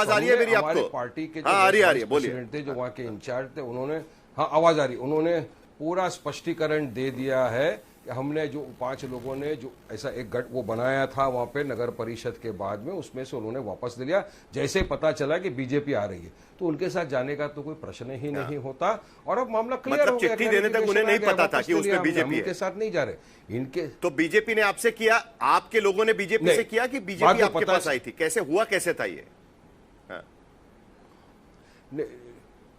आवाज आ रही है मेरी आपको? पार्टी के आ रही है, बोलिए। थे, जो वहाँ के इंचार्ज थे, उन्होंने, हाँ आवाज आ रही, उन्होंने पूरा स्पष्टीकरण दे दिया है कि हमने जो 5 लोगों ने जो ऐसा एक गठ वो बनाया था वहां पे नगर परिषद के बाद में, उसमें से उन्होंने वापस ले लिया जैसे ही पता चला कि बीजेपी आ रही है। तो उनके साथ जाने का तो कोई प्रश्न ही नहीं होता और अब मामला क्लियर हो गया। चिट्ठी देने तक उन्हें नहीं पता था कि उसमें बीजेपी है। इनके साथ नहीं जा रहे इनके। तो बीजेपी ने आपसे किया, आपके लोगों ने बीजेपी से किया कि बीजेपी आपके पास आई थी? कैसे हुआ, कैसे था ये?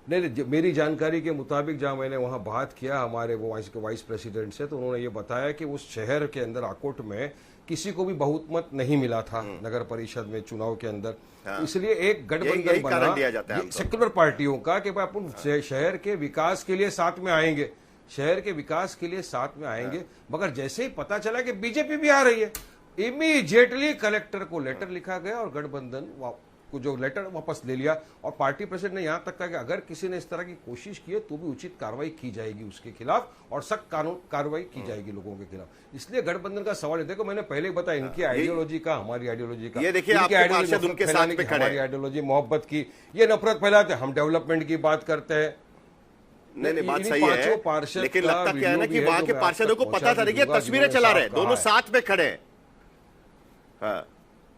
नहीं, मेरी जानकारी के मुताबिक जहां मैंने वहां बात किया हमारे वो वाइस प्रेसिडेंट से, तो उन्होंने ये बताया कि उस शहर के अंदर आकोट में किसी को भी बहुमत नहीं मिला था नगर परिषद में चुनाव के अंदर। इसलिए एक गठबंधन बना सेक्युलर पार्टियों का कि भाई अपन शहर के विकास के लिए साथ में आएंगे, शहर के विकास के लिए साथ में आएंगे। मगर जैसे ही पता चला कि बीजेपी भी आ रही है, इमीडिएटली कलेक्टर को लेटर लिखा गया और गठबंधन को जो लेटर वापस ले लिया। और पार्टी प्रेसिडेंट ने यहां तक कहा कि अगर किसी ने इस तरह की कोशिश की है तो भी उचित कार्रवाई की जाएगी उसके खिलाफ और सख्त कानून कार्रवाई की जाएगी लोगों के खिलाफ। इसलिए गठबंधन का सवाल है, देखो मैंने पहले ही बताया इनकी आइडियोलॉजी का, हमारी आइडियोलॉजी का, ये देखिए आपके पार्षद उनके साथ में खड़े हैं, हमारी आइडियोलॉजी मोहब्बत की, ये नफरत फैलाते हैं, हम डेवलपमेंट की बात करते हैं। नहीं, बात सही है, लेकिन लगता क्या है ना कि वहां के पार्षदों को पता था, देखिए तस्वीरें चला रहे हैं, दोनों साथ में खड़े हैं,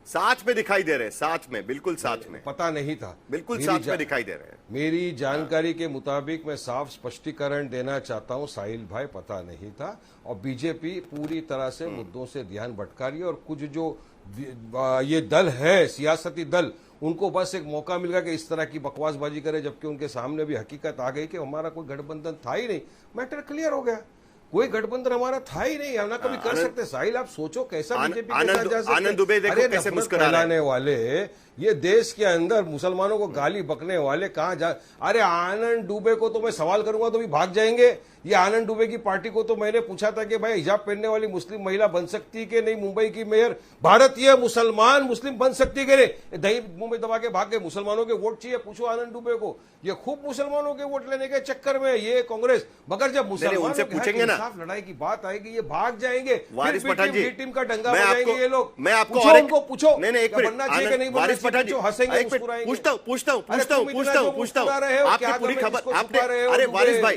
साथ में दिखाई दे रहे हैं, साथ में, बिल्कुल साथ में। पता नहीं था, बिल्कुल साथ में दिखाई दे रहे हैं। मेरी जानकारी के मुताबिक मैं साफ स्पष्टीकरण देना चाहता हूं साहिल भाई, पता नहीं था। और बीजेपी पूरी तरह से मुद्दों से ध्यान भटका रही है और कुछ जो ये दल है, सियासती दल, उनको बस एक मौका मिल गया कि इस तरह की बकवासबाजी करे, जबकि उनके सामने भी हकीकत आ गई कि हमारा कोई गठबंधन था ही नहीं। मैटर क्लियर हो गया, कोई गठबंधन हमारा था ही नहीं, हम ना कभी कर सकते। साहिल आप सोचो कैसा बीजेपी के साथ जा सकते। आनंद दुबे देखो कैसे मुस्कुरा फैलाने वाले, ये देश के अंदर मुसलमानों को गाली बकने वाले कहां जा। अरे आनंद दुबे को तो मैं सवाल करूंगा तो भी भाग जाएंगे। ये आनंद दुबे की पार्टी को तो मैंने पूछा था कि भाई हिजाब पहनने वाली मुस्लिम महिला बन सकती है कि नहीं, मुंबई की मेयर भारतीय मुसलमान मुस्लिम बन सकती है कि नहीं। दही मुंबई दबा के भाग गए, मुसलमानों के वोट चाहिए, पूछो आनंद दुबे को। ये खूब मुसलमानों के वोट लेने के चक्कर में ये कांग्रेस, मगर जब मुसलमानों से पूछेंगे ना लड़ाई की बात आएगी, ये भाग जाएंगे, टीम का डंगा बजाएंगे ये लोग। मैं आपको उनको पूछो बनना चाहिए कि नहीं बनना चाहिए, हंसेंगे पूछता हूं, आप पूरी खबर आपने, अरे वारिस भाई